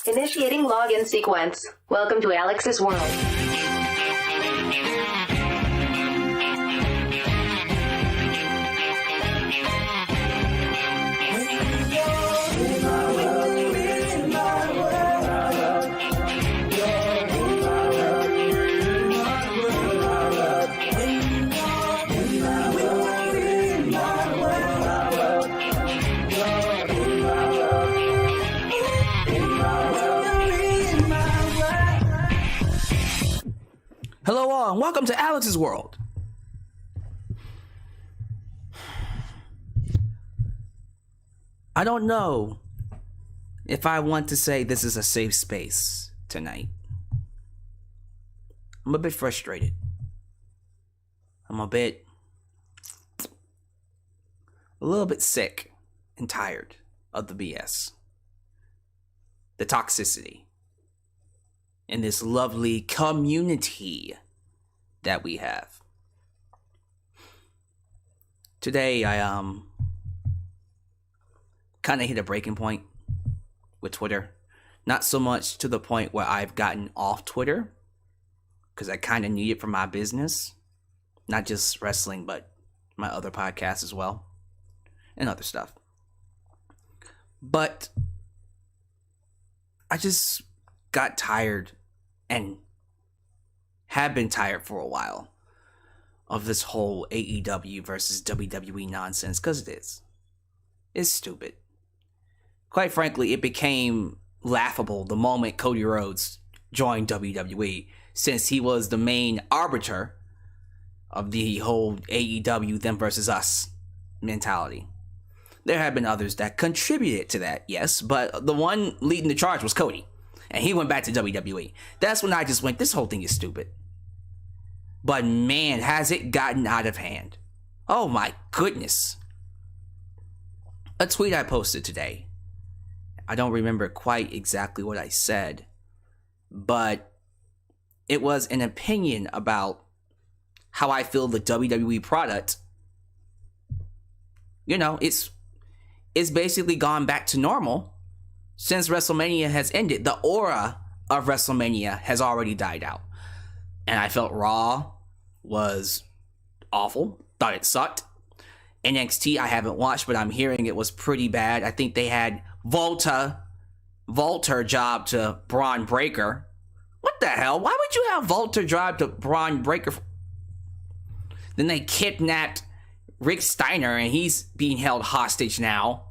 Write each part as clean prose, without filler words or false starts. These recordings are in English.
Initiating login sequence. Welcome to Alyx's world. Hello all, and welcome to Alyx's world. I don't know if I want to say this is a safe space tonight. I'm a bit frustrated. I'm a little bit sick and tired of the BS. The toxicity. In this lovely community that we have. Today, I kind of hit a breaking point with Twitter. Not so much to the point where I've gotten off Twitter, because I kind of need it for my business. Not just wrestling, but my other podcasts as well. And other stuff. But I just got tired and have been tired for a while of this whole AEW versus WWE nonsense, because it is. It's stupid. Quite frankly, it became laughable the moment Cody Rhodes joined WWE, since he was the main arbiter of the whole AEW them versus us mentality. There have been others that contributed to that, yes, but the one leading the charge was Cody. And he went back to WWE. That's when I just went, this whole thing is stupid. But man, has it gotten out of hand. Oh my goodness. A tweet I posted today. I don't remember quite exactly what I said. But it was an opinion about how I feel the WWE product, it's basically gone back to normal. Since WrestleMania has ended, the aura of WrestleMania has already died out. And I felt Raw was awful. Thought it sucked. NXT I haven't watched, but I'm hearing it was pretty bad. I think they had Volter job to Braun Breaker. What the hell? Why would you have Volter job to Braun Breaker? Then they kidnapped Rick Steiner and he's being held hostage now.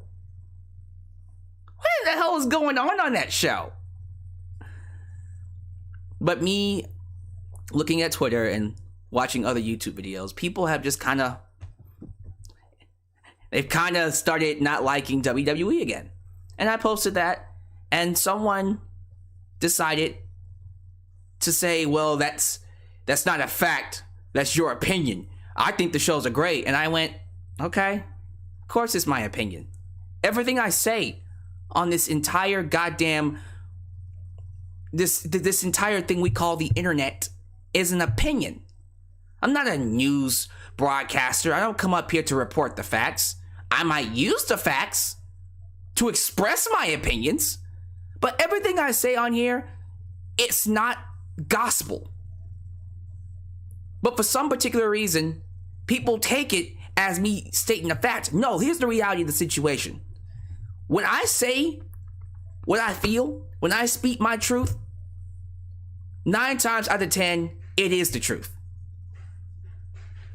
What the hell is going on that show? But me looking at Twitter and watching other YouTube videos, people have just they've started not liking WWE again. And I posted that, and someone decided to say, well, that's not a fact. That's your opinion. I think the shows are great. And I went, okay, of course it's my opinion. Everything I say on this entire goddamn this entire thing we call the internet is an opinion. I'm not a news broadcaster. I don't come up here to report the facts. I might use the facts to express my opinions, but everything I say on here, it's not gospel. But for some particular reason, people take it as me stating a fact. No, here's the reality of the situation. When I say what I feel, when I speak my truth, 9 times out of 10, it is the truth.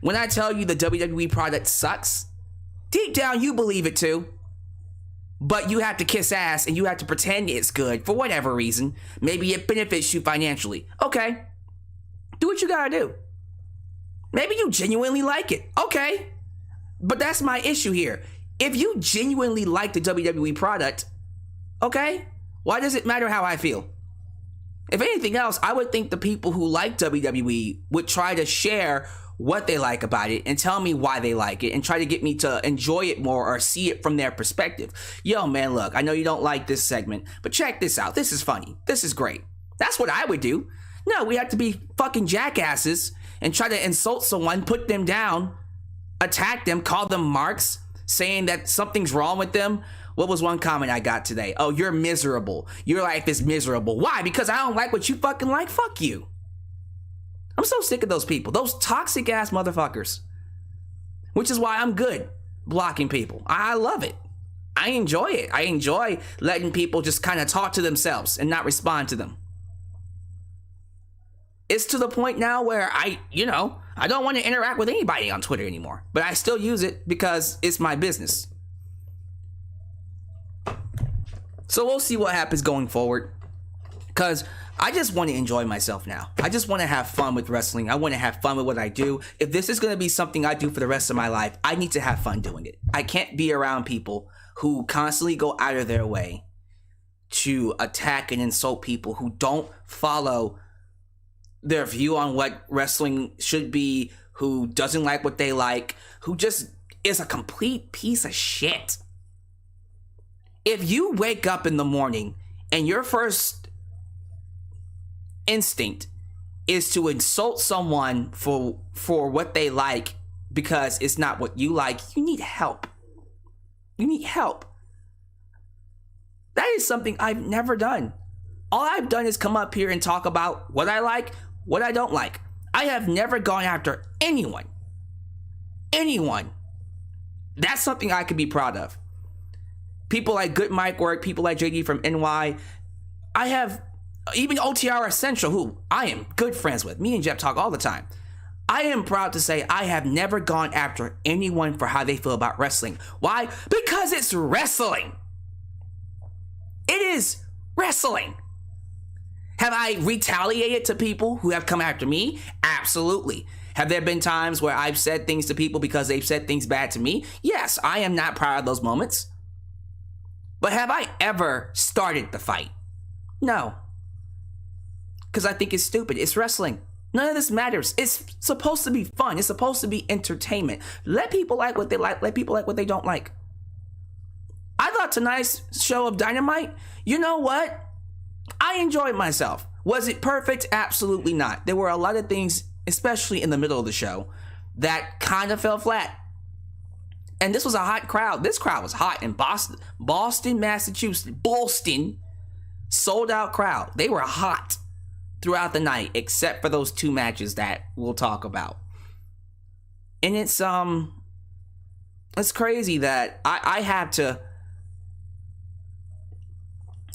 When I tell you the WWE product sucks, deep down you believe it too. But you have to kiss ass and you have to pretend it's good for whatever reason. Maybe it benefits you financially. Okay, do what you gotta do. Maybe you genuinely like it. Okay, but that's my issue here. If you genuinely like the WWE product, okay, why does it matter how I feel? If anything else, I would think the people who like WWE would try to share what they like about it and tell me why they like it and try to get me to enjoy it more or see it from their perspective. Yo, man, look, I know you don't like this segment, but check this out. This is funny. This is great. That's what I would do. No, we have to be fucking jackasses and try to insult someone, put them down, attack them, call them marks, saying that something's wrong with them, What was one comment I got today? Oh, you're miserable. Your life is miserable. Why? Because I don't like what you fucking like? Fuck you. I'm so sick of those people. Those toxic ass motherfuckers. Which is why I'm good blocking people. I love it. I enjoy it. I enjoy letting people just kind of talk to themselves and not respond to them. It's to the point now where I don't want to interact with anybody on Twitter anymore. But I still use it because it's my business. So we'll see what happens going forward. Because I just want to enjoy myself now. I just want to have fun with wrestling. I want to have fun with what I do. If this is going to be something I do for the rest of my life, I need to have fun doing it. I can't be around people who constantly go out of their way to attack and insult people who don't follow their view on what wrestling should be, who doesn't like what they like, who just is a complete piece of shit. If you wake up in the morning and your first instinct is to insult someone for what they like because it's not what you like, you need help. You need help. That is something I've never done. All I've done is come up here and talk about what I like, what I don't like. I have never gone after anyone. Anyone. That's something I could be proud of. People like Good Mike Work, people like JD from NY. I have even OTR Essential, who I am good friends with. Me and Jeff talk all the time. I am proud to say I have never gone after anyone for how they feel about wrestling. Why? Because it's wrestling. It is wrestling. Have I retaliated to people who have come after me? Absolutely. Have there been times where I've said things to people because they've said things bad to me? Yes, I am not proud of those moments. But have I ever started the fight? No. Because I think it's stupid. It's wrestling. None of this matters. It's supposed to be fun. It's supposed to be entertainment. Let people like what they like. Let people like what they don't like. I thought tonight's show of Dynamite, you know what? I enjoyed myself. Was it perfect? Absolutely not. There were a lot of things, especially in the middle of the show, that kind of fell flat. And this was a hot crowd. This crowd was hot in Boston, Massachusetts. Boston, sold out crowd. They were hot throughout the night, except for those two matches that we'll talk about. And it's crazy that I have to.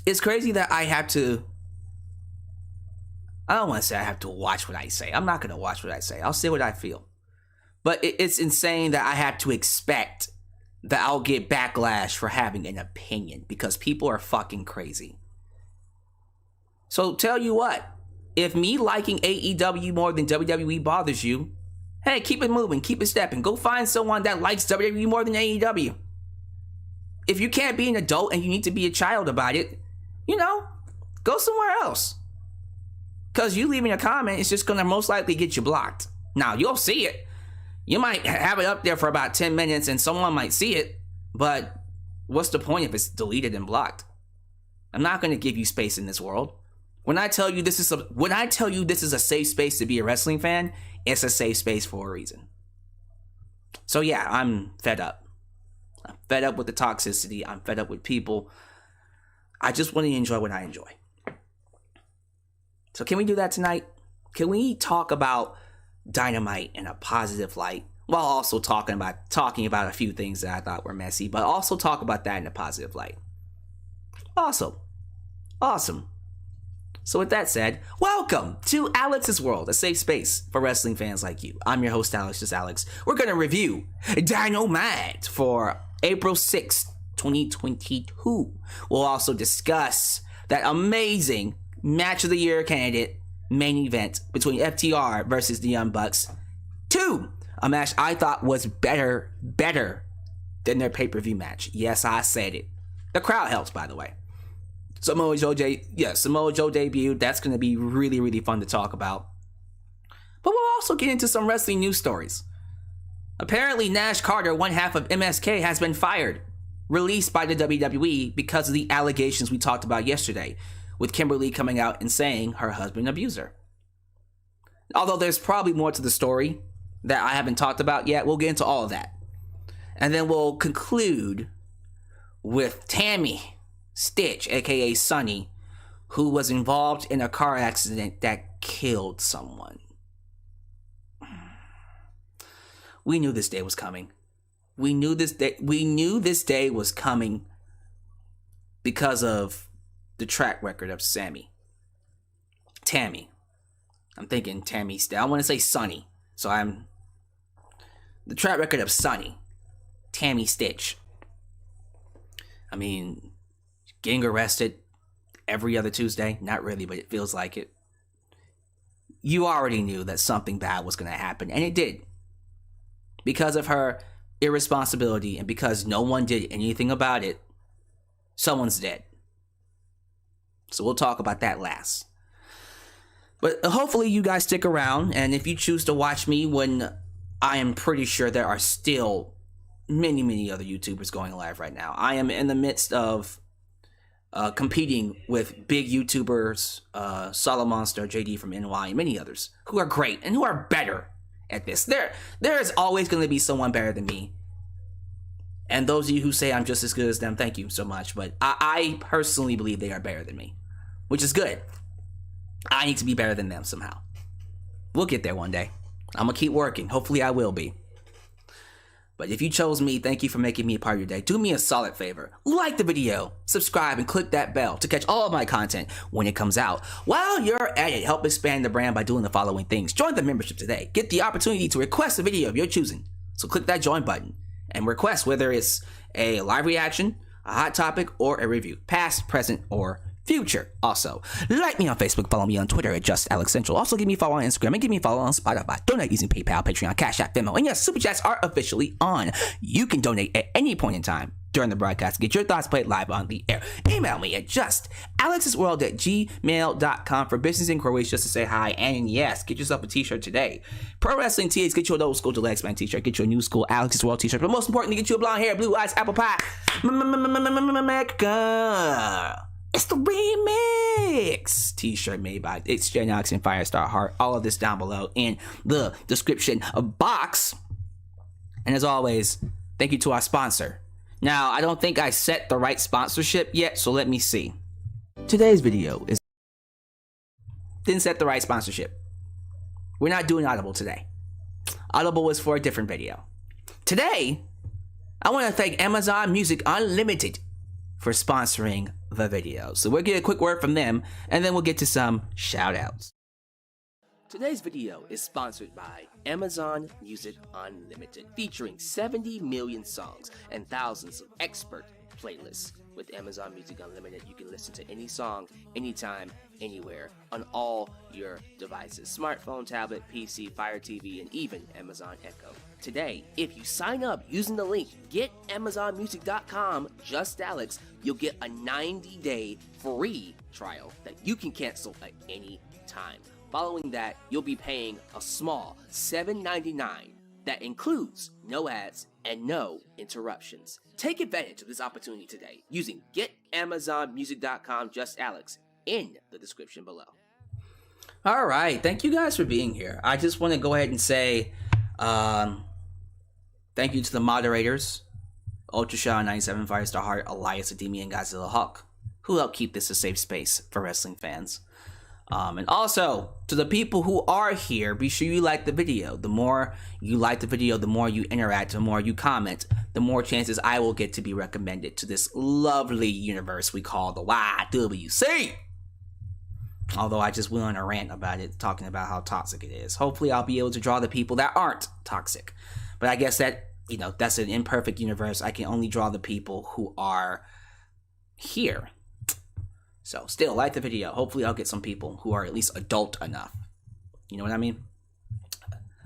It's crazy that I have to. I don't want to say I have to watch what I say. I'm not going to watch what I say. I'll say what I feel. But it's insane that I have to expect that I'll get backlash for having an opinion because people are fucking crazy. So tell you what, if me liking AEW more than WWE bothers you, hey, keep it moving, keep it stepping. Go find someone that likes WWE more than AEW. If you can't be an adult and you need to be a child about it, go somewhere else. Because you leaving a comment is just going to most likely get you blocked. Now, you'll see it. You might have it up there for about 10 minutes and someone might see it, but what's the point if it's deleted and blocked? I'm not going to give you space in this world. When I tell you this is a safe space to be a wrestling fan, it's a safe space for a reason. So yeah, I'm fed up. I'm fed up with the toxicity. I'm fed up with people. I just want to enjoy what I enjoy. So can we do that tonight? Can we talk about Dynamite in a positive light while also talking about a few things that I thought were messy, but also talk about that in a positive light? Awesome. So with that said, welcome to Alyx's World, a safe space for wrestling fans like you. I'm your host, Alex, just Alyx. We're going to review Dynamite for April 6th, 2022. We'll also discuss that amazing Match of the Year candidate main event between FTR versus the Young Bucks. 2, a match I thought was better than their pay-per-view match. Yes, I said it. The crowd helps, by the way. Samoa Joe debuted. That's going to be really, really fun to talk about. But we'll also get into some wrestling news stories. Apparently, Nash Carter, one half of MSK, has been fired, released by the WWE because of the allegations we talked about yesterday, with Kimberly coming out and saying her husband abused her. Although there's probably more to the story that I haven't talked about yet, we'll get into all of that. And then we'll conclude with Tammy, Sytch, aka Sunny, who was involved in a car accident that killed someone. We knew this day was coming. We knew this day was coming because of the track record of Tammy. I'm thinking Tammy. I want to say Sunny. So the track record of Sunny, Tammy Sytch. I mean, getting arrested every other Tuesday. Not really, but it feels like it. You already knew that something bad was going to happen, and it did. Because of her irresponsibility and because no one did anything about it, someone's dead. So we'll talk about that last. But hopefully you guys stick around, and if you choose to watch me when I am pretty sure there are still many other YouTubers going live right now. I am in the midst of competing with big YouTubers, Solid Monster, JD from NY, and many others who are great and who are better at this. There is always going to be someone better than me. And those of you who say I'm just as good as them, thank you so much. But I personally believe they are better than me, which is good. I need to be better than them somehow. We'll get there one day. I'm going to keep working. Hopefully I will be. But if you chose me, thank you for making me a part of your day. Do me a solid favor. Like the video, subscribe, and click that bell to catch all of my content when it comes out. While you're at it, help expand the brand by doing the following things. Join the membership today. Get the opportunity to request a video of your choosing. So click that join button and request whether it's a live reaction, a hot topic, or a review. Past, present, or future. Also, like me on Facebook, follow me on Twitter at Just Alex Central. Also, give me a follow on Instagram and give me a follow on Spotify. Donate using PayPal, Patreon, Cash App, Venmo, and yes, Super Chats are officially on. You can donate at any point in time during the broadcast. Get your thoughts played live on the air. Email me at justalexisworld@gmail.com for business inquiries just to say hi. And yes, get yourself a t-shirt today. Pro Wrestling TAs, get you an old school Deluxe Man t-shirt. Get you a new school Alex's World t-shirt. But most importantly, get you a blonde hair, blue eyes, apple pie. It's the remix t-shirt made by It's Jen Alex and Firestar Heart. All of this down below in the description box. And as always, thank you to our sponsor. Now, I don't think I set the right sponsorship yet, so let me see. Today's video is didn't set the right sponsorship. We're not doing Audible today. Audible was for a different video. Today, I want to thank Amazon Music Unlimited for sponsoring the video. So we'll get a quick word from them, and then we'll get to some shout-outs. Today's video is sponsored by Amazon Music Unlimited, featuring 70 million songs and thousands of expert playlists. With Amazon Music Unlimited, you can listen to any song, anytime, anywhere, on all your devices. Smartphone, tablet, PC, Fire TV, and even Amazon Echo. Today, if you sign up using the link getamazonmusic.com, just Alex, you'll get a 90-day free trial that you can cancel at any time. Following that, you'll be paying a small $7.99 that includes no ads and no interruptions. Take advantage of this opportunity today using getamazonmusic.com, just Alex, in the description below. All right, thank you guys for being here. I just want to go ahead and say thank you to the moderators, Ultra Shaw 97, Firestar Heart, Elias, Ademi, and Godzilla Hawk, who help keep this a safe space for wrestling fans. And also, to the people who are here, be sure you like the video. The more you like the video, the more you interact, the more you comment, the more chances I will get to be recommended to this lovely universe we call the YWC. Although I just went on a rant about it, talking about how toxic it is. Hopefully I'll be able to draw the people that aren't toxic. But I guess that, that's an imperfect universe. I can only draw the people who are here. So still, like the video. Hopefully I'll get some people who are at least adult enough. You know what I mean?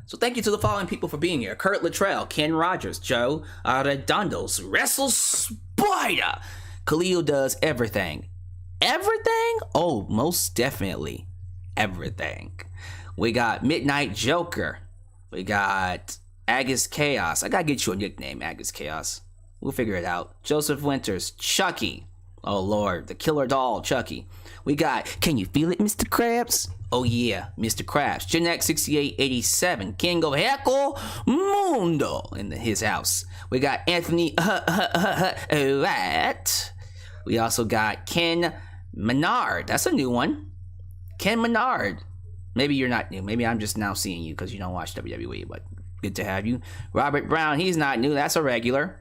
So thank you to the following people for being here. Kurt Luttrell, Ken Rogers, Joe Arredondos, Wrestle Spider, Khalil does everything. Everything? Oh, most definitely everything. We got Midnight Joker. We got Agganis Chaos. I gotta get you a nickname, Agganis Chaos. We'll figure it out. Joseph Winters, Chucky, Oh Lord, the killer doll, Chucky. We got Can You Feel It, Mr. Krabs? Oh yeah, Mr. Krabs. Gen X 6887, King of Heckle Mundo in his house. We got Anthony Rat. We also got Ken Menard. That's a new one. Ken Menard. Maybe you're not new. Maybe I'm just now seeing you because you don't watch WWE, but good to have you. Robert Brown, he's not new. That's a regular.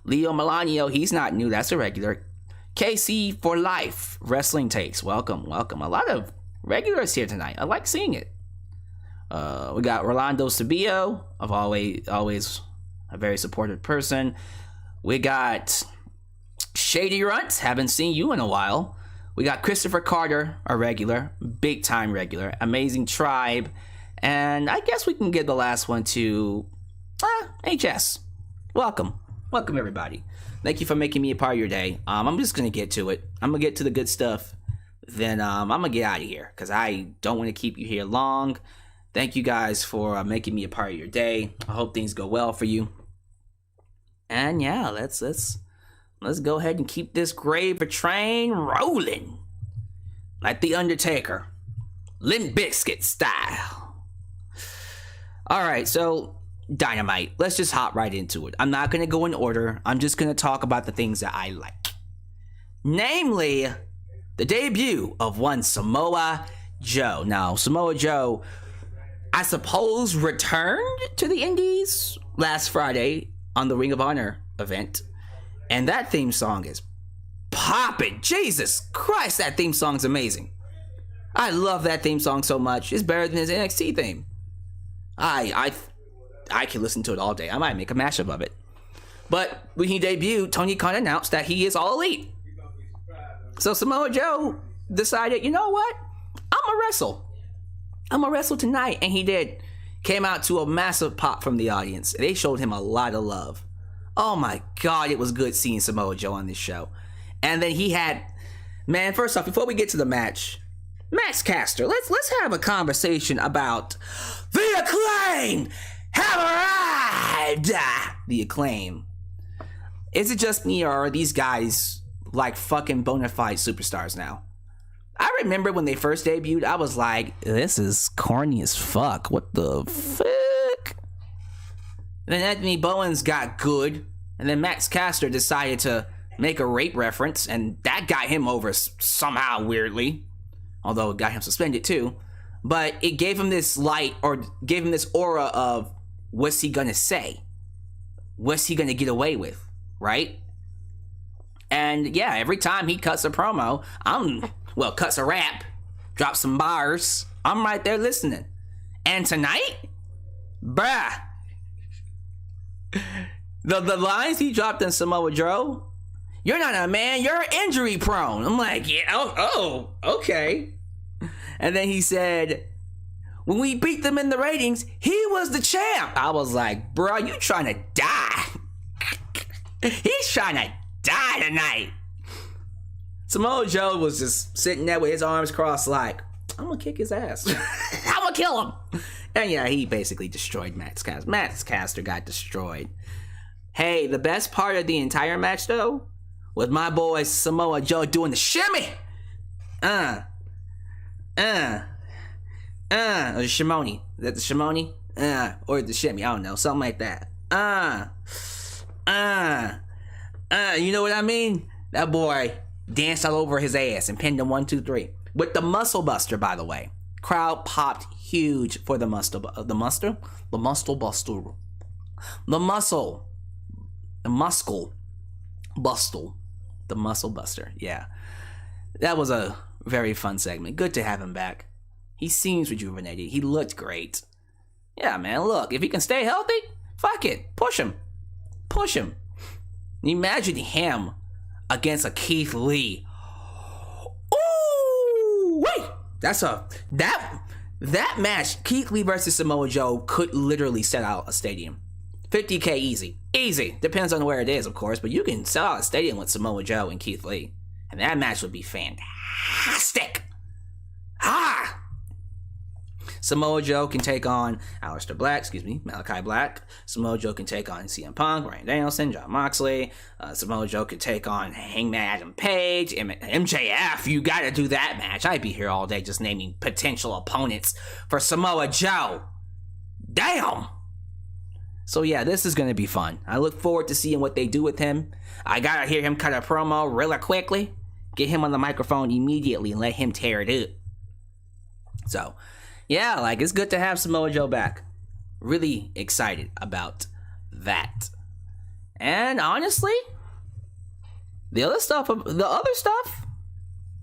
Leo Melanio, he's not new. That's a regular. KC for Life. Wrestling Takes. Welcome, welcome. A lot of regulars here tonight. I like seeing it. We got Rolando Sabio, of always a very supportive person. We got Shady Runts. Haven't seen you in a while. We got Christopher Carter, a regular, big time regular. Amazing Tribe. And I guess we can give the last one to HS. Welcome. Welcome, everybody. Thank you for making me a part of your day. I'm just going to get to it. I'm going to get to the good stuff. Then I'm going to get out of here because I don't want to keep you here long. Thank you guys for making me a part of your day. I hope things go well for you. And yeah, let's go ahead and keep this gravy train rolling. Like The Undertaker. Limp Bizkit style. Alright, so Dynamite. Let's just hop right into it. I'm not going to go in order. I'm just going to talk about the things that I like. Namely, the debut of one Samoa Joe. Now, Samoa Joe, I suppose, returned to the Indies last Friday on the Ring of Honor event. And that theme song is popping. Jesus Christ, that theme song's amazing. I love that theme song so much. It's better than his NXT theme. I can listen to it all day. I might make a mashup of it. But when he debuted, Tony Khan announced that he is All Elite. So Samoa Joe decided, you know what? I'm going to wrestle tonight. And he did. Came out to a massive pop from the audience. They showed him a lot of love. Oh my God, it was good seeing Samoa Joe on this show. And then he had, man, first off, before we get to the match, Max Caster, let's have a conversation about the Acclaim have arrived. The Acclaim. Is it just me, or are these guys like fucking bona fide superstars now? I remember when they first debuted, I was like, this is corny as fuck. What the fuck? And then Anthony Bowens got good, and then Max Caster decided to make a rape reference, and that got him over somehow weirdly, although it got him suspended too. But it gave him this light, or gave him this aura of, what's he gonna say? What's he gonna get away with, right? And yeah, every time he cuts a promo, cuts a rap, drops some bars, I'm right there listening. And tonight, bruh, the lines he dropped in Samoa Joe, you're not a man, you're injury prone. I'm like, yeah, okay. And then he said, when we beat them in the ratings, he was the champ. I was like, bro, you trying to die. He's trying to die tonight. Samoa Joe was just sitting there with his arms crossed like, I'm gonna kick his ass. I'm gonna kill him. And yeah, he basically destroyed Max Caster. Max Caster got destroyed. Hey, the best part of the entire match, though, was my boy Samoa Joe doing the shimmy. Or the shimoni. Is that the shimoni? Or the shimmy, I don't know, something like that. You know what I mean? That boy danced all over his ass and pinned him 1, 2, 3. With the muscle buster, by the way. Crowd popped huge for the muscle buster. Yeah. That was a very fun segment. Good to have him back. He seems rejuvenated. He looked great. Yeah, man, look, if he can stay healthy, fuck it. Push him. Imagine him against a Keith Lee. Ooh, wait. That match, Keith Lee versus Samoa Joe, could literally sell out a stadium. $50K easy. Depends on where it is, of course, but you can sell out a stadium with Samoa Joe and Keith Lee, and that match would be fantastic. Samoa Joe can take on Malachi Black. Samoa Joe can take on CM Punk, Bryan Danielson, Jon Moxley. Samoa Joe can take on Hangman Adam Page, MJF. You gotta do that match. I'd be here all day just naming potential opponents for Samoa Joe. Damn! So yeah, this is gonna be fun. I look forward to seeing what they do with him. I gotta hear him cut a promo really quickly. Get him on the microphone immediately and let him tear it up. So, yeah, like, it's good to have Samoa Joe back. Really excited about that. And honestly, the other stuff,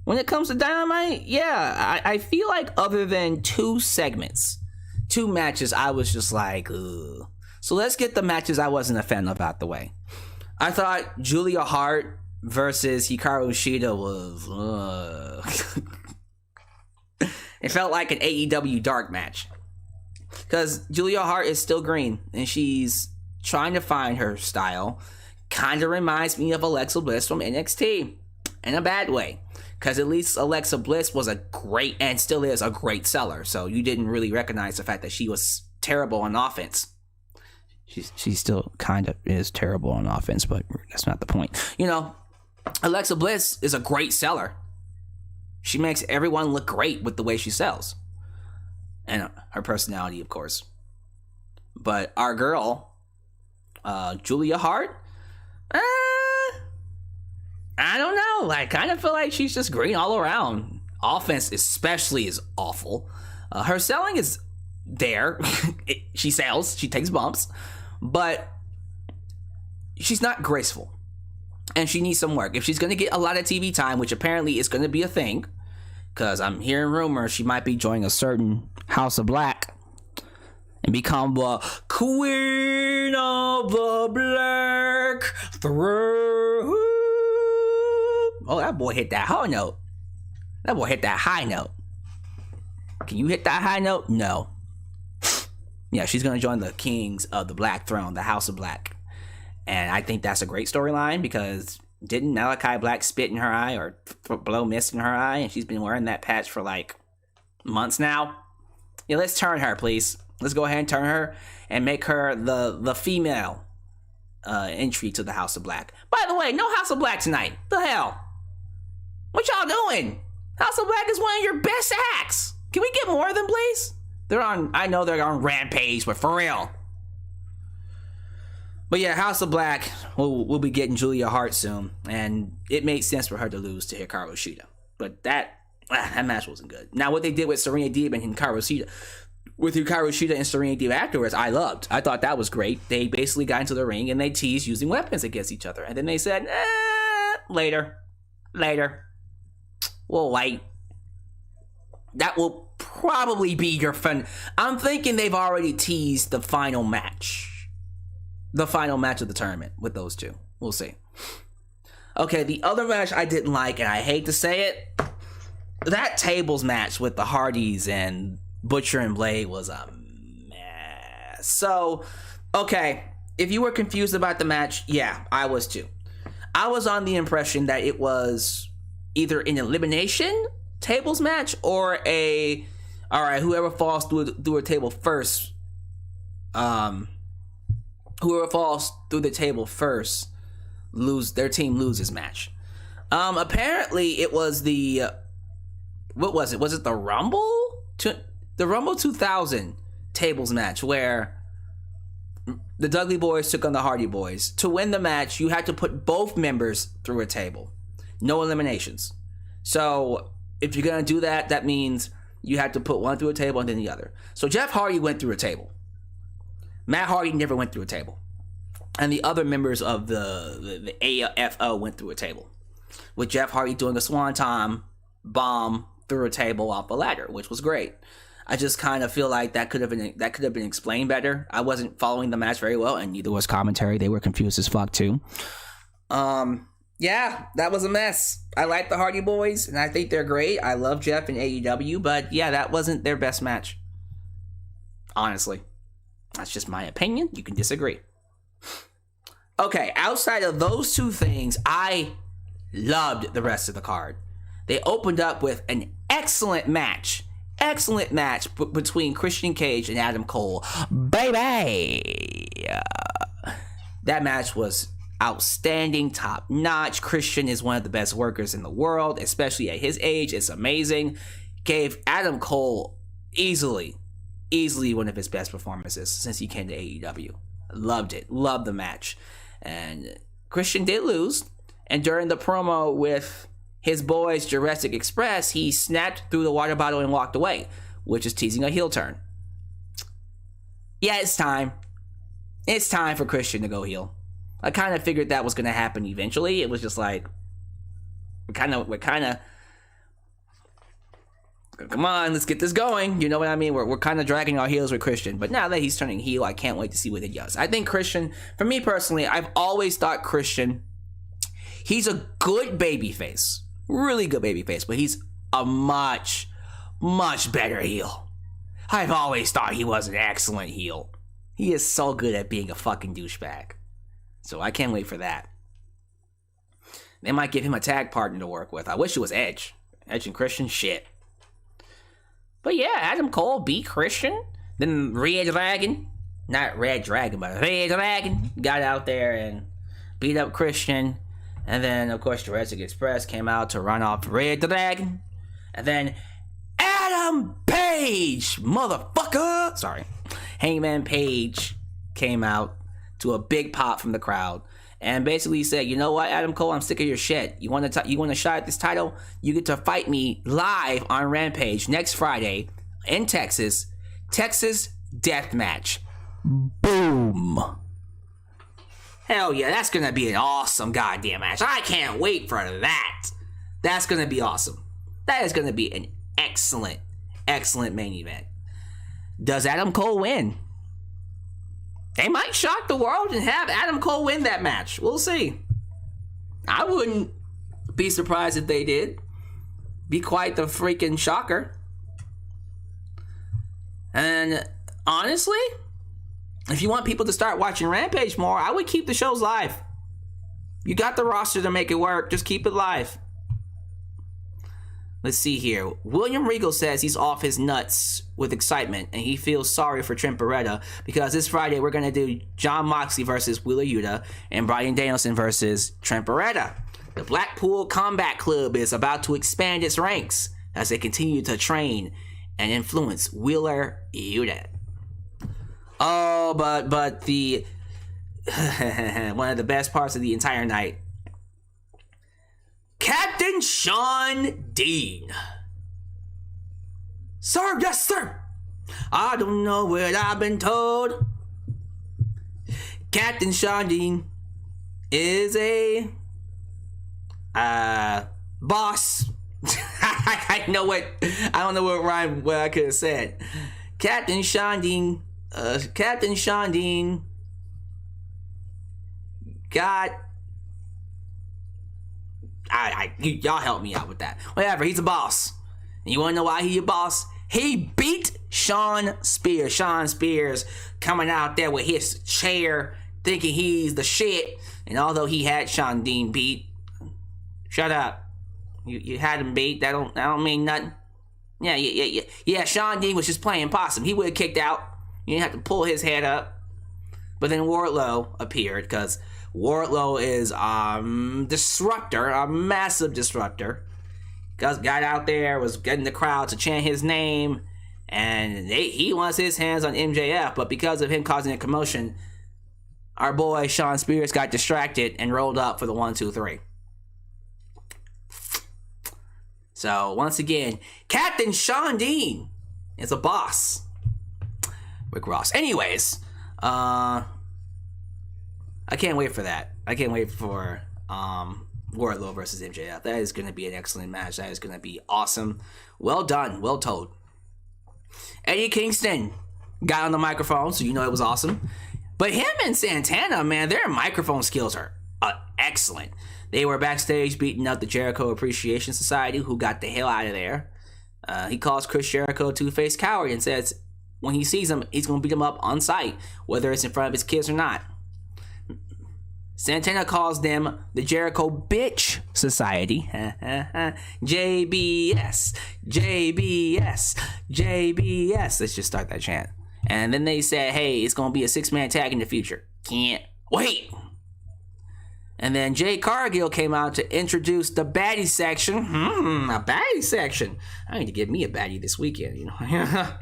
when it comes to Dynamite, yeah, I feel like other than two matches, I was just like, ugh. So let's get the matches I wasn't a fan of out the way. I thought Julia Hart versus Hikaru Shida was... It felt like an AEW dark match. Because Julia Hart is still green, and she's trying to find her style. Kind of reminds me of Alexa Bliss from NXT. In a bad way. Because at least Alexa Bliss was a great, and still is a great seller. So you didn't really recognize the fact that she was terrible on offense. She still kind of is terrible on offense, but that's not the point. You know, Alexa Bliss is a great seller. She makes everyone look great with the way she sells. And her personality, of course. But our girl, Julia Hart, I don't know. I kind of feel like she's just green all around. Offense especially is awful. Her selling is there. She sells. She takes bumps. But she's not graceful. And she needs some work. If she's going to get a lot of TV time, which apparently is going to be a thing, because I'm hearing rumors she might be joining a certain House of Black and become the Queen of the Black Throne. Oh, that boy hit that high note. That boy hit that high note. Can you hit that high note? No. Yeah, she's going to join the Kings of the Black Throne, the House of Black. And I think that's a great storyline because didn't Malachi Black spit in her eye or blow mist in her eye? And she's been wearing that patch for like months now. Yeah, let's turn her, please. Let's go ahead and turn her and make her the female entry to the House of Black. By the way, no House of Black tonight. The hell? What y'all doing? House of Black is one of your best acts. Can we get more of them, please? I know they're on Rampage, but for real. But yeah, House of Black, we'll be getting Julia Hart soon, and it made sense for her to lose to Hikaru Shida. But that match wasn't good. Now, what they did with Serena Deeb and Hikaru Shida and Serena Deeb afterwards, I loved. I thought that was great. They basically got into the ring and they teased using weapons against each other, and then they said, later. We'll wait. That will probably be your fun. I'm thinking they've already teased the final match. The final match of the tournament with those two. We'll see. Okay, the other match I didn't like, and I hate to say it, that tables match with the Hardys and Butcher and Blade was a mess. So, okay, if you were confused about the match, yeah, I was too. I was on the impression that it was either an elimination tables match or whoever falls through a table first, whoever falls through the table first, their team loses match. Apparently it was what was it? Was it the Rumble? The Rumble 2000 tables match where the Dudley Boys took on the Hardy Boys. To win the match, you had to put both members through a table. No eliminations. So if you're going to do that, that means you had to put one through a table and then the other. So Jeff Hardy went through a table. Matt Hardy never went through a table. And the other members of the AFO went through a table. With Jeff Hardy doing a swanton bomb through a table off a ladder, which was great. I just kind of feel like that could have been explained better. I wasn't following the match very well, and neither was commentary. They were confused as fuck too. Yeah, that was a mess. I like the Hardy Boys, and I think they're great. I love Jeff and AEW, but yeah, that wasn't their best match. Honestly. That's just my opinion. You can disagree. Okay, outside of those two things, I loved the rest of the card. They opened up with an excellent match. excellent match between Christian Cage and Adam Cole. Baby! That match was outstanding, top notch. Christian is one of the best workers in the world, especially at his age. It's amazing. Gave Adam Cole easily one of his best performances since he came to AEW. Loved it. Loved the match. And Christian did lose. And during the promo with his boys, Jurassic Express, he snapped through the water bottle and walked away, which is teasing a heel turn. Yeah, it's time. It's time for Christian to go heel. I kind of figured that was going to happen eventually. It was just like, we're kind of, come on, let's get this going. You know what I mean? We're kind of dragging our heels with Christian. But now that he's turning heel, I can't wait to see what he does. I think Christian, for me personally, I've always thought Christian, he's a good babyface. Really good babyface. But he's a much, much better heel. I've always thought he was an excellent heel. He is so good at being a fucking douchebag. So I can't wait for that. They might give him a tag partner to work with. I wish it was Edge. Edge and Christian, shit. But yeah, Adam Cole beat Christian. Then Red Dragon, not Red Dragon, but Red Dragon got out there and beat up Christian. And then, of course, Jurassic Express came out to run off Red Dragon. And then Adam Page, motherfucker. Sorry. Hangman Page came out to a big pop from the crowd and basically said, you know what, Adam Cole, I'm sick of your shit. You want a shot at this title? You get to fight me live on Rampage next Friday in Texas. Texas Death Match. Boom. Hell yeah, that's gonna be an awesome goddamn match. I can't wait for that. That's gonna be awesome. That is gonna be an excellent, excellent main event. Does Adam Cole win? They might shock the world and have Adam Cole win that match. We'll see. I wouldn't be surprised if they did. Be quite the freaking shocker. And honestly, if you want people to start watching Rampage more, I would keep the shows live. You got the roster to make it work. Just keep it live. Let's see here. William Regal says he's off his nuts with excitement and he feels sorry for Trent Beretta because this Friday we're going to do Jon Moxley versus Wheeler Yuta and Bryan Danielson versus Trent Beretta. The Blackpool Combat Club is about to expand its ranks as they continue to train and influence Wheeler Yuta. Oh, but the one of the best parts of the entire night, Captain Shawn Dean. Sir, yes, sir. I don't know what I've been told. Captain Shawn Dean is a boss. I don't know what I could have said. Captain Shawn Dean got. Y'all help me out with that. Whatever, he's a boss. And you wanna know why he a boss? He beat Shawn Spears. Shawn Spears coming out there with his chair, thinking he's the shit. And although he had Shawn Dean beat, shut up. You had him beat. That don't mean nothing. Yeah. Shawn Dean was just playing possum. He would have kicked out. You didn't have to pull his head up. But then Wardlow appeared because Wardlow is disruptor, a massive disruptor. Got out there, was getting the crowd to chant his name, and he wants his hands on MJF, but because of him causing a commotion, our boy Shawn Spears got distracted and rolled up for the 1, 2, 3. So once again, Captain Shawn Dean is a boss. Rick Ross. Anyways, I can't wait for that. I can't wait for Wardlow versus MJF. That is going to be an excellent match. That is going to be awesome. Well done. Well told. Eddie Kingston got on the microphone, so you know it was awesome. But him and Santana, man, their microphone skills are excellent. They were backstage beating up the Jericho Appreciation Society, who got the hell out of there. He calls Chris Jericho a two-faced coward and says when he sees him, he's going to beat him up on sight, whether it's in front of his kids or not. Santana calls them the Jericho Bitch Society. JBS, JBS, JBS. Let's just start that chant. And then they said, hey, it's going to be a 6-man tag in the future. Can't wait. And then Jay Cargill came out to introduce the baddie section. A baddie section. I need to get me a baddie this weekend, you know. You know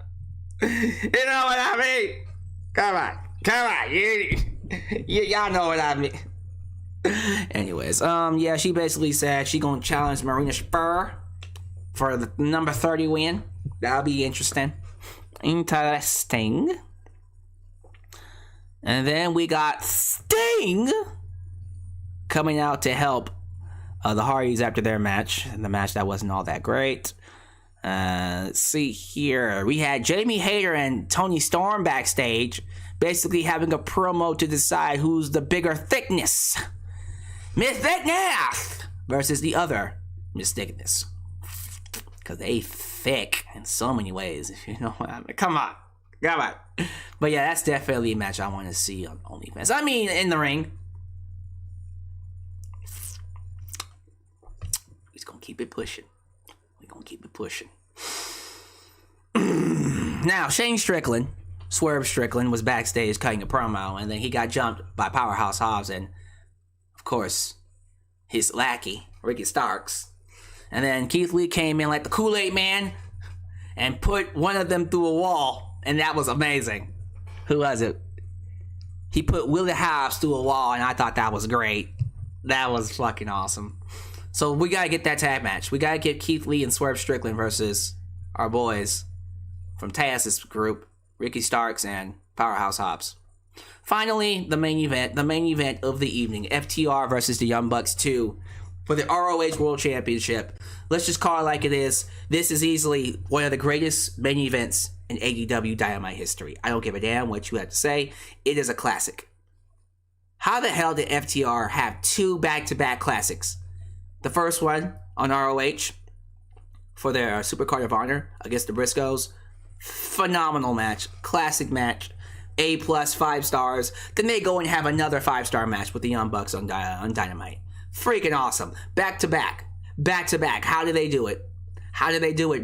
what I mean? Come on. Y'all know what I mean. Anyways, yeah, she basically said she gonna challenge Marina Spur for the number 30 win. That'll be interesting. And then we got Sting coming out to help the Hardys after their match. And the match that wasn't all that great. Let's see here. We had Jamie Hayter and Tony Storm backstage, basically having a promo to decide who's the bigger thickness. Miss Thickness versus the other Miss Thickness. Because they thick in so many ways, if you know what I mean. Come on. But yeah, that's definitely a match I want to see on OnlyFans. I mean, in the ring. He's going to keep it pushing. Now, Shane Strickland, Swerve Strickland, was backstage cutting a promo, and then he got jumped by Powerhouse Hobbs and, of course, his lackey, Ricky Starks. And then Keith Lee came in like the Kool-Aid Man and put one of them through a wall, and that was amazing. Who was it? He put Willie Hobbs through a wall, and I thought that was great. That was fucking awesome. So we gotta get that tag match. We gotta get Keith Lee and Swerve Strickland versus our boys from Taz's group, Ricky Starks and Powerhouse Hobbs. Finally, the main event of the evening, FTR versus the Young Bucks 2 for the ROH World Championship. Let's just call it like it is. This is easily one of the greatest main events in AEW Dynamite history. I don't give a damn what you have to say. It is a classic. How the hell did FTR have 2 back-to-back classics? The first one on ROH for their Supercard of Honor against the Briscoes. Phenomenal match. Classic match. A+, 5 stars. Then they go and have another 5-star match with the Young Bucks on Dynamite. Freaking awesome. Back to back. How do they do it?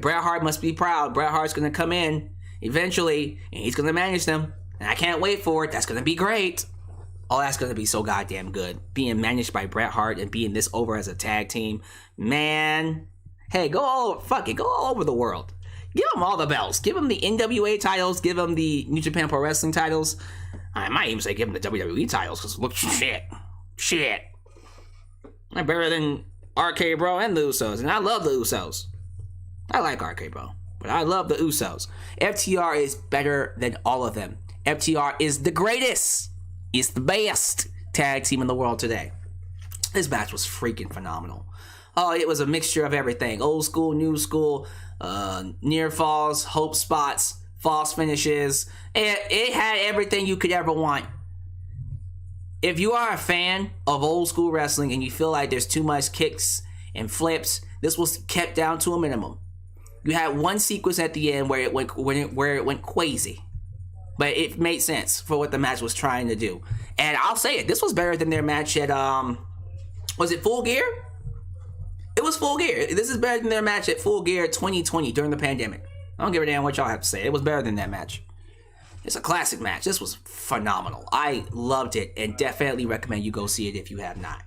Bret Hart must be proud. Bret Hart's going to come in eventually, and he's going to manage them. And I can't wait for it. That's going to be great. Oh, that's going to be so goddamn good. Being managed by Bret Hart and being this over as a tag team. Man. Hey, go all over the world. Give them all the belts. Give them the NWA titles. Give them the New Japan Pro Wrestling titles. I might even say give them the WWE titles, because look, shit. They're better than RK Bro and the Usos. And I love the Usos. I like RK Bro, but I love the Usos. FTR is better than all of them. FTR is the greatest. It's the best tag team in the world today. This match was freaking phenomenal. Oh, it was a mixture of everything. Old school, new school, near falls, hope spots, false finishes. It had everything you could ever want. If you are a fan of old school wrestling and you feel like there's too much kicks and flips, this was kept down to a minimum. You had one sequence at the end where it went crazy. But it made sense for what the match was trying to do. And I'll say it, this was better than their match at, was it Full Gear? It was Full Gear. This is better than their match at Full Gear 2020 during the pandemic. I don't give a damn what y'all have to say. It was better than that match. It's a classic match. This was phenomenal. I loved it and definitely recommend you go see it if you have not.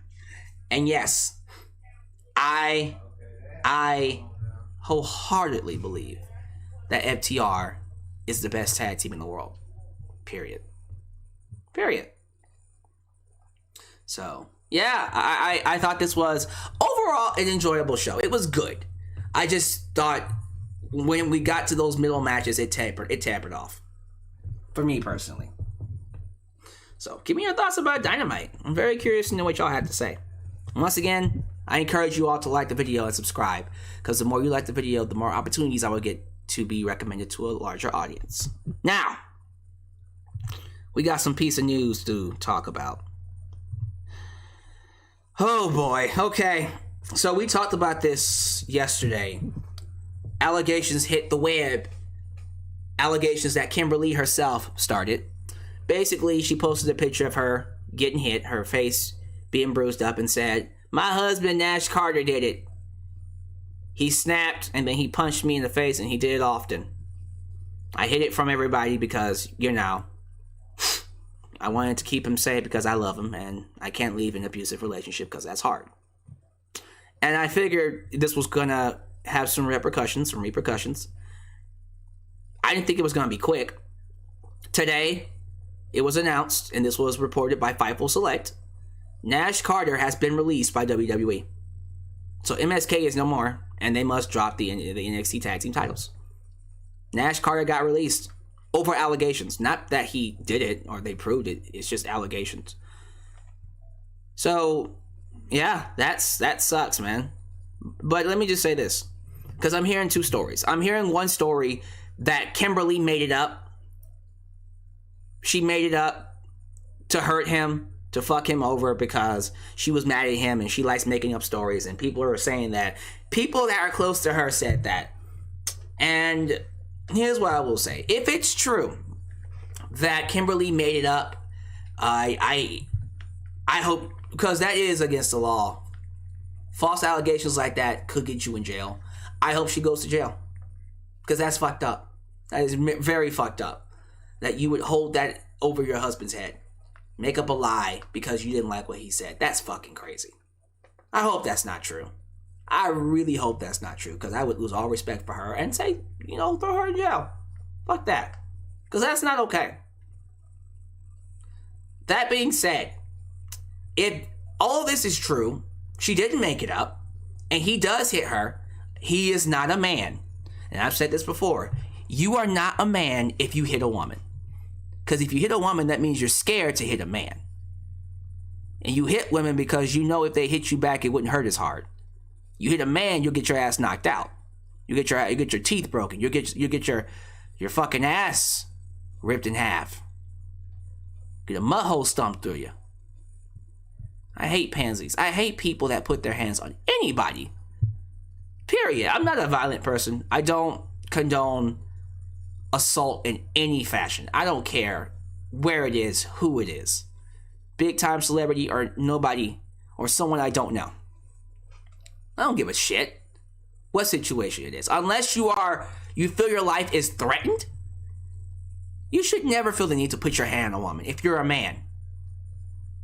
And yes, I wholeheartedly believe that FTR is the best tag team in the world. Period. So, yeah, I thought this was overall an enjoyable show. It was good. I just thought when we got to those middle matches, it tapered off. For me personally. So, give me your thoughts about Dynamite. I'm very curious to know what y'all had to say. And once again, I encourage you all to like the video and subscribe, because the more you like the video, the more opportunities I will get to be recommended to a larger audience. Now, we got some piece of news to talk about. Oh boy, okay. So we talked about this yesterday. Allegations hit the web. Allegations that Kimberly herself started. Basically, she posted a picture of her getting hit, her face being bruised up, and said, "My husband, Nash Carter, did it. He snapped, and then he punched me in the face, and he did it often. I hid it from everybody because, I wanted to keep him safe because I love him, and I can't leave an abusive relationship because that's hard." And I figured this was going to have some repercussions. I didn't think it was going to be quick. Today, it was announced, and this was reported by Fightful Select, Nash Carter has been released by WWE. So MSK is no more, and they must drop the NXT Tag Team titles. Nash Carter got released over allegations. Not that he did it or they proved it. It's just allegations. So, yeah, that sucks, man. But let me just say this, because I'm hearing two stories. I'm hearing one story that Kimberly made it up. She made it up to hurt him, to fuck him over because she was mad at him and she likes making up stories. And people are saying that. People that are close to her said that. And here's what I will say. If it's true that Kimberly made it up, I hope, because that is against the law. False allegations like that could get you in jail. I hope she goes to jail. Because that's fucked up. That is very fucked up. That you would hold that over your husband's head. Make up a lie because you didn't like what he said. That's fucking crazy. I hope that's not true. I really hope that's not true, because I would lose all respect for her and say, throw her in jail. Fuck that. Because that's not okay. That being said, if all this is true, she didn't make it up, and he does hit her, he is not a man. And I've said this before. You are not a man if you hit a woman. Because if you hit a woman, that means you're scared to hit a man. And you hit women because you know if they hit you back, it wouldn't hurt as hard. You hit a man, you'll get your ass knocked out. You get your teeth broken. You get your fucking ass ripped in half. Get a mud hole stumped through you. I hate pansies. I hate people that put their hands on anybody. Period. I'm not a violent person. I don't condone assault in any fashion. I don't care where it is, who it is. Big time celebrity or nobody, or someone I don't know. I don't give a shit what situation it is. Unless you feel your life is threatened, you should never feel the need to put your hand on a woman if you're a man.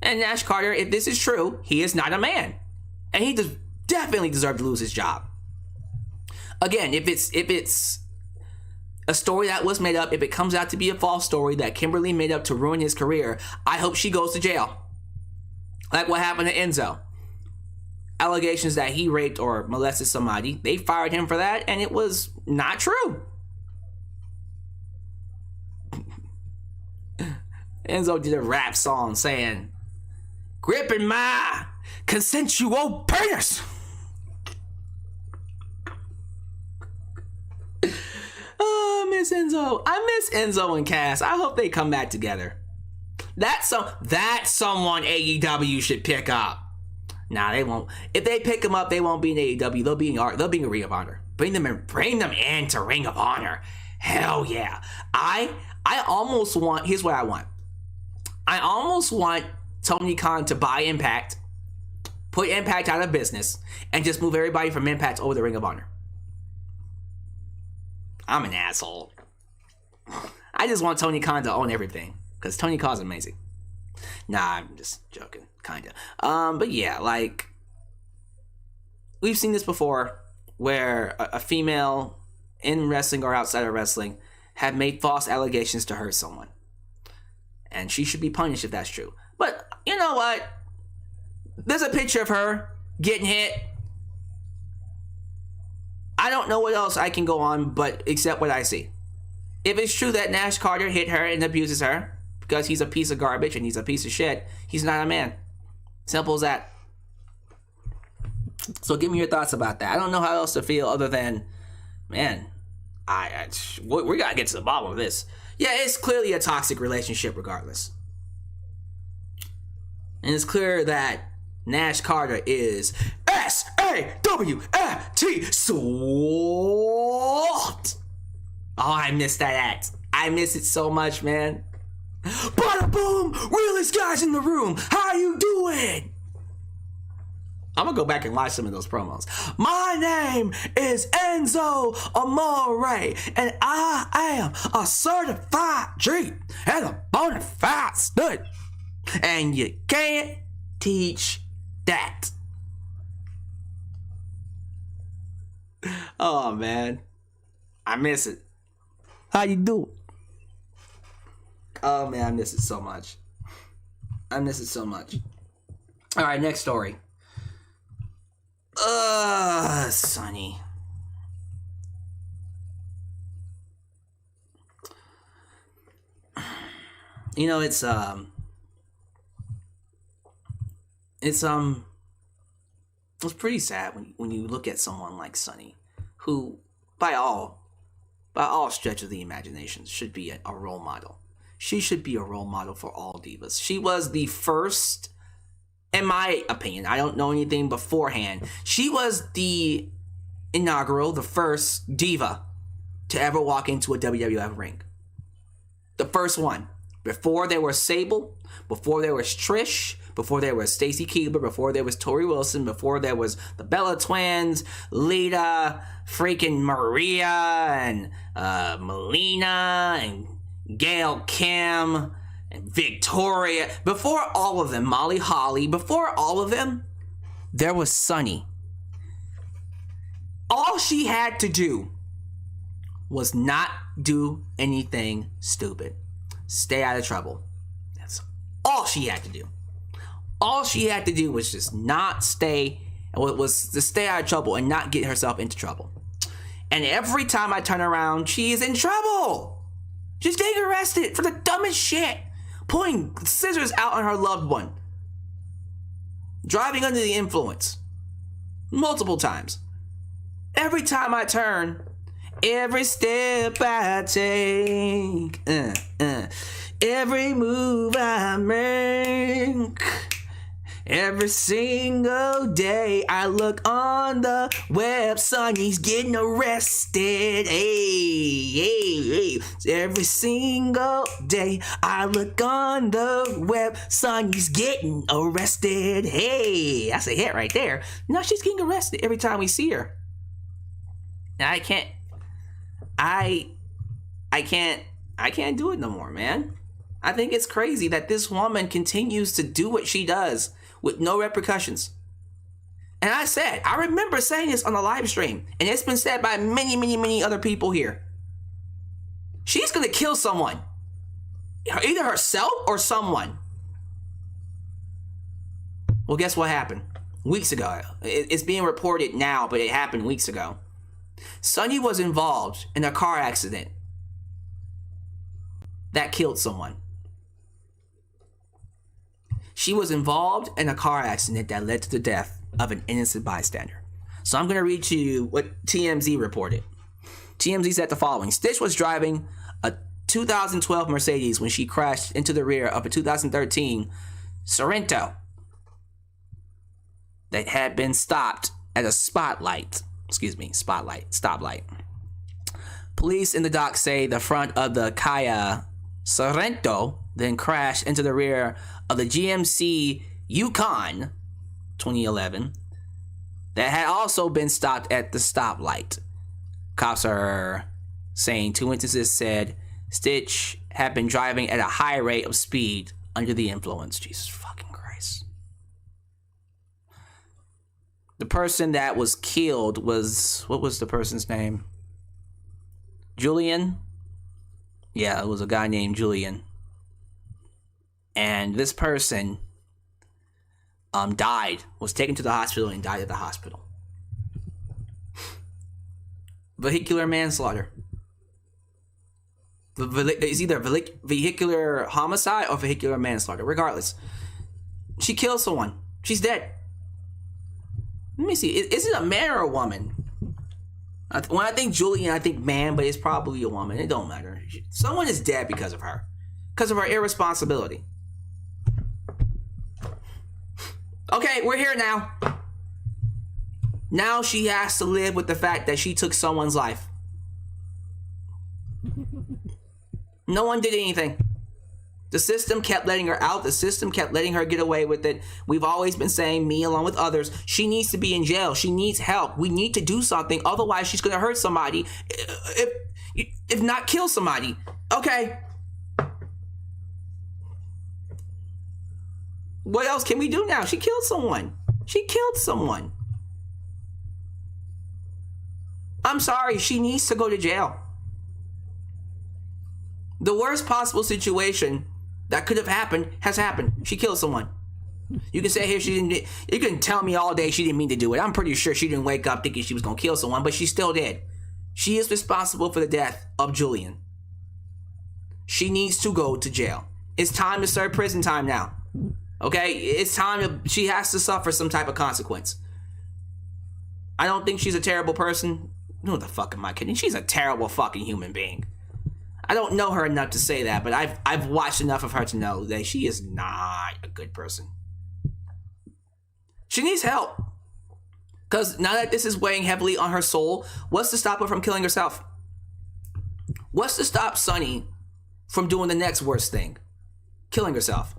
And Nash Carter, if this is true, he is not a man. And he definitely deserves to lose his job. Again, if it's a story that was made up, if it comes out to be a false story that Kimberly made up to ruin his career, I hope she goes to jail. Like what happened to Enzo. Allegations that he raped or molested somebody. They fired him for that, and it was not true. Enzo did a rap song saying, "Gripping my consensual penis." Oh, I miss Enzo. I miss Enzo and Cass. I hope they come back together. That's someone AEW should pick up. Nah, they won't. If they pick them up, they won't be in AEW. They'll be in Ring of Honor. Bring them into Ring of Honor. Hell yeah. I almost want. Here's what I want. I almost want Tony Khan to buy Impact, put Impact out of business, and just move everybody from Impact over to Ring of Honor. I'm an asshole. I just want Tony Khan to own everything, because Tony Khan's amazing. Nah, I'm just joking, kinda. But yeah, like, we've seen this before, where a female in wrestling or outside of wrestling have made false allegations to hurt someone. And she should be punished if that's true. But, you know what? There's a picture of her getting hit. I don't know what else I can go on, but except what I see. If it's true that Nash Carter hit her and abuses her because he's a piece of garbage and he's a piece of shit, he's not a man. Simple as that. So give me your thoughts about that. I don't know how else to feel other than, man, we gotta get to the bottom of this. Yeah, it's clearly a toxic relationship regardless. And it's clear that Nash Carter is S-A-W-F-T SWAT. Oh, I miss that act. I miss it so much, man. Bada boom! Really? coolest guys in the room. How you doing? I'm gonna go back and watch some of those promos. My name is Enzo Amore, and I am a certified G and a bona fide stud. And you can't teach that. Oh man, I miss it. How you doing? Oh man, I miss it so much. I miss it so much. All right, next story. Sonny. You know, it's pretty sad when you look at someone like Sonny, who by all stretch of the imagination should be a role model. She should be a role model for all divas. She was the first, in my opinion, I don't know anything beforehand, she was the first diva to ever walk into a WWF ring. The first one. Before there was Sable, before there was Trish, before there was Stacy Keibler, before there was Tori Wilson, before there was the Bella Twins, Lita, freaking Maria, and Melina, and Gail Kim, and Victoria. Before all of them, Molly Holly, before all of them, there was Sonny. All she had to do was not do anything stupid. Stay out of trouble. That's all she had to do. All she had to do was just not stay, was to stay out of trouble and not get herself into trouble. And every time I turn around, she's in trouble. She's getting arrested for the dumbest shit. Pulling scissors out on her loved one. Driving under the influence. Multiple times. Every time I turn, every step I take, every move I make, every single day I look on the web, Sonny's getting arrested. Hey. Every single day I look on the web, Sonny's getting arrested. Hey, that's a hit right there. Now she's getting arrested every time we see her. And I can't do it no more, man. I think it's crazy that this woman continues to do what she does with no repercussions. And I remember saying this on the live stream, and it's been said by many other people here. She's gonna kill someone. Either herself or someone. Well, guess what happened? Weeks ago. It's being reported now, but it happened weeks ago. Sonny was involved in a car accident that killed someone. She was involved in a car accident that led to the death of an innocent bystander. So I'm going to read to you what TMZ reported. TMZ said the following. Sytch was driving a 2012 Mercedes when she crashed into the rear of a 2013 Sorento that had been stopped at a stoplight. Police in the dock say the front of the Kia Sorento then crashed into the rear of the GMC Yukon 2011 that had also been stopped at the stoplight. Cops are saying 2 witnesses said Sytch had been driving at a high rate of speed under the influence. Jesus fucking Christ. The person that was killed was, what was the person's name? Julian? Yeah, it was a guy named Julian. And this person died, was taken to the hospital and died at the hospital. Vehicular manslaughter. It's either vehicular homicide or vehicular manslaughter. Regardless, she killed someone. She's dead. Let me see. Is it a man or a woman? When I think Julian, I think man, but it's probably a woman. It don't matter. Someone is dead because of her. Because of her irresponsibility. Okay, we're here now. Now she has to live with the fact that she took someone's life. No one did anything. The system kept letting her out. The system kept letting her get away with it. We've always been saying, me along with others, she needs to be in jail. She needs help. We need to do something. Otherwise, she's going to hurt somebody. If not kill somebody. Okay. What else can we do now? She killed someone. She killed someone. I'm sorry. She needs to go to jail. The worst possible situation that could have happened has happened. She killed someone. You can say here she didn't. You can tell me all day she didn't mean to do it. I'm pretty sure she didn't wake up thinking she was gonna kill someone, but she still did. She is responsible for the death of Julian. She needs to go to jail. It's time to serve prison time now. Okay, it's time to. She has to suffer some type of consequence. I don't think she's a terrible person. No, the fuck am I kidding? She's a terrible fucking human being. I don't know her enough to say that, but I've watched enough of her to know that she is not a good person. She needs help. Because now that this is weighing heavily on her soul, what's to stop her from killing herself? What's to stop Sunny from doing the next worst thing? Killing herself.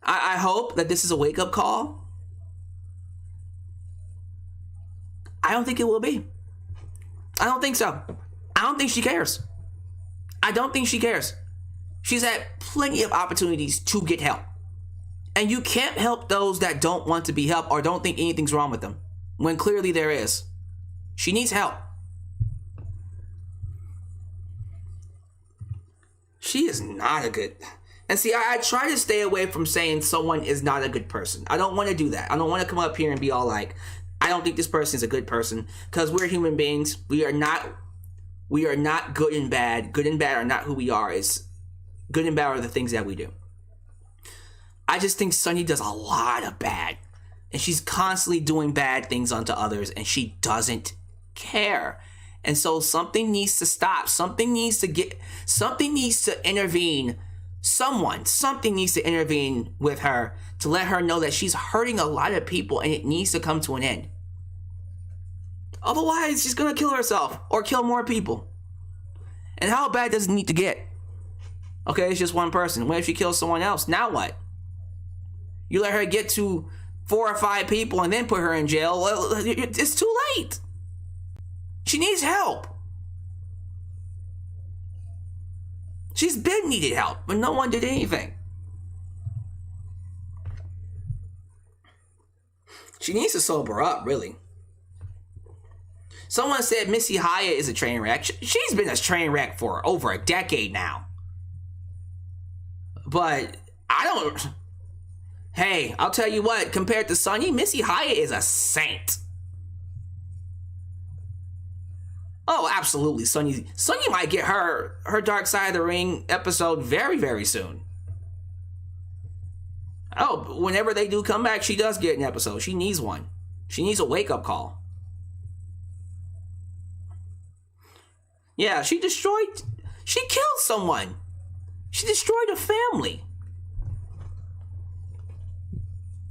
I hope that this is a wake-up call. I don't think it will be. I don't think so. I don't think she cares. I don't think she cares. She's had plenty of opportunities to get help. And you can't help those that don't want to be helped or don't think anything's wrong with them, when clearly there is. She needs help. She is not a good... And see, I try to stay away from saying someone is not a good person. I don't want to do that. I don't want to come up here and be all like, I don't think this person is a good person. Because we're human beings. We are not good and bad. Good and bad are not who we are. It's good and bad are the things that we do. I just think Sunny does a lot of bad. And she's constantly doing bad things onto others. And she doesn't care. And so something needs to stop. Something needs to intervene. Something needs to intervene with her to let her know that she's hurting a lot of people and it needs to come to an end. Otherwise, she's going to kill herself or kill more people. And how bad does it need to get? Okay, it's just one person. What if she kills someone else? Now what? You let her get to 4 or 5 people and then put her in jail? Well, it's too late. She needs help. She's been needed help, but no one did anything. She needs to sober up, really. Someone said Missy Hyatt is a train wreck. She's been a train wreck for over a decade now. But I don't... Hey, I'll tell you what, compared to Sunny, Missy Hyatt is a saint. Oh, absolutely. Sunny might get her Dark Side of the Ring episode very, very soon. Oh, whenever they do come back, she does get an episode. She needs one. She needs a wake-up call. Yeah, she killed someone. She destroyed a family.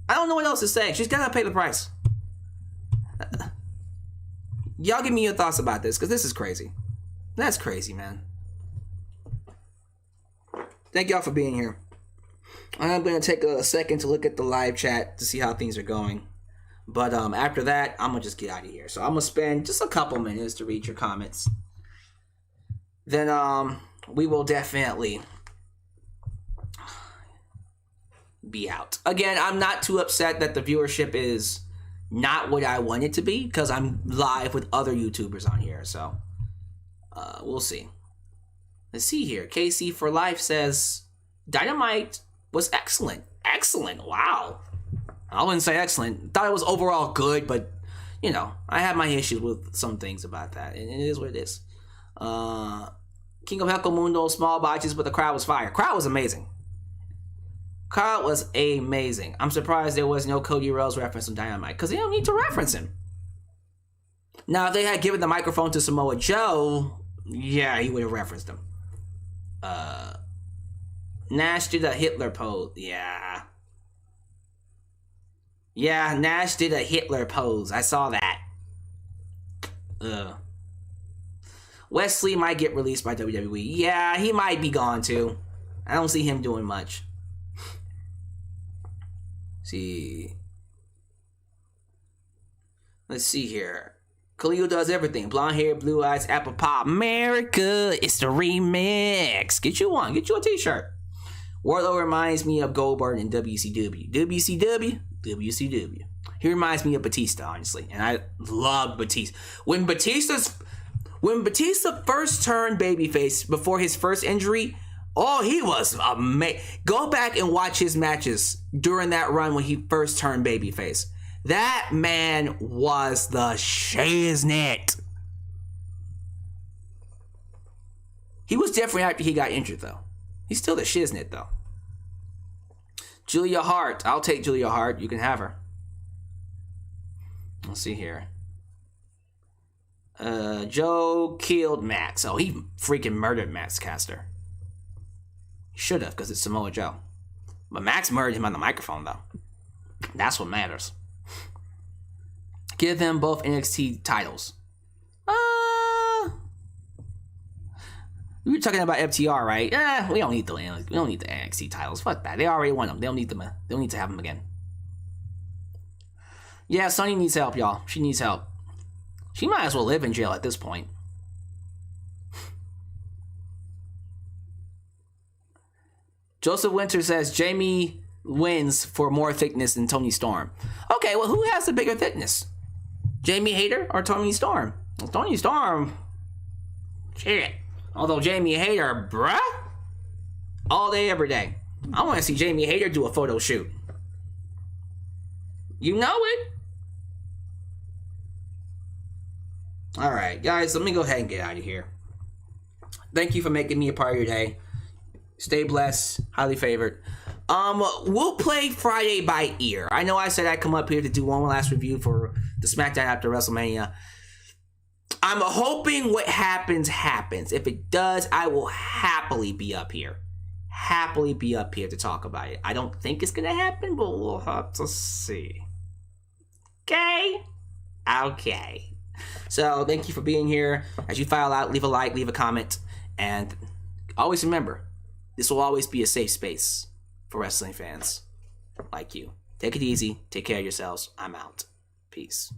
I don't know what else to say. She's gotta pay the price. Y'all give me your thoughts about this, because this is crazy. That's crazy, man. Thank y'all for being here. I'm going to take a second to look at the live chat to see how things are going. But after that, I'm going to just get out of here. So I'm going to spend just a couple minutes to read your comments. Then we will definitely be out. Again, I'm not too upset that the viewership is not what I want it to be, because I'm live with other YouTubers on here, so we'll see. Let's see here. KC for Life says Dynamite was excellent. Excellent. Wow. I wouldn't say excellent. Thought it was overall good, but you know, I have my issues with some things about that, and it is what it is. King of Heckle Mundo, small botches, but the crowd was fire. Crowd was amazing. Crowd was amazing. I'm surprised there was no Cody Rhodes reference on Dynamite, because they don't need to reference him. Now, if they had given the microphone to Samoa Joe, yeah, he would have referenced him. Nash did a Hitler pose. Yeah, Nash did a Hitler pose. I saw that. Wesley might get released by WWE. Yeah, he might be gone too. I don't see him doing much. See. Let's see here. Khalil does everything. Blonde hair, blue eyes, apple pie. America, it's the remix. Get you one. Get you a t-shirt. Wardlow reminds me of Goldberg in WCW. WCW. He reminds me of Batista, honestly. And I love Batista. When Batista first turned babyface before his first injury, he was amazing. Go back and watch his matches during that run when he first turned babyface. That man was the shiznit. He was different after he got injured, though. He's still the shiznit, though. Julia Hart. I'll take Julia Hart. You can have her. Let's see here. Joe killed Max. Oh, he freaking murdered Max Caster. He should have, because it's Samoa Joe. But Max murdered him on the microphone, though. That's what matters. Give them both NXT titles. We were talking about FTR, right? We don't need the NXT titles. Fuck that. They already won them. They don't need them. They don't need to have them again. Yeah, Sonny needs help, y'all. She needs help. She might as well live in jail at this point. Joseph Winter says Jamie wins for more thickness than Tony Storm. Okay, well, who has the bigger thickness? Jamie Hayter or Tony Storm? Well, Tony Storm. Shit. Although Jamie Hayter, bruh. All day, every day. I want to see Jamie Hayter do a photo shoot. You know it. Alright, guys, let me go ahead and get out of here. Thank you for making me a part of your day. Stay blessed. Highly favored. We'll play Friday by ear. I know I said I'd come up here to do one last review for the SmackDown after WrestleMania. I'm hoping what happens. If it does, I will happily be up here. To talk about it. I don't think it's going to happen, but we'll have to see. Okay. So, thank you for being here. As you file out, leave a like, leave a comment, and always remember, this will always be a safe space for wrestling fans like you. Take it easy. Take care of yourselves. I'm out. Peace.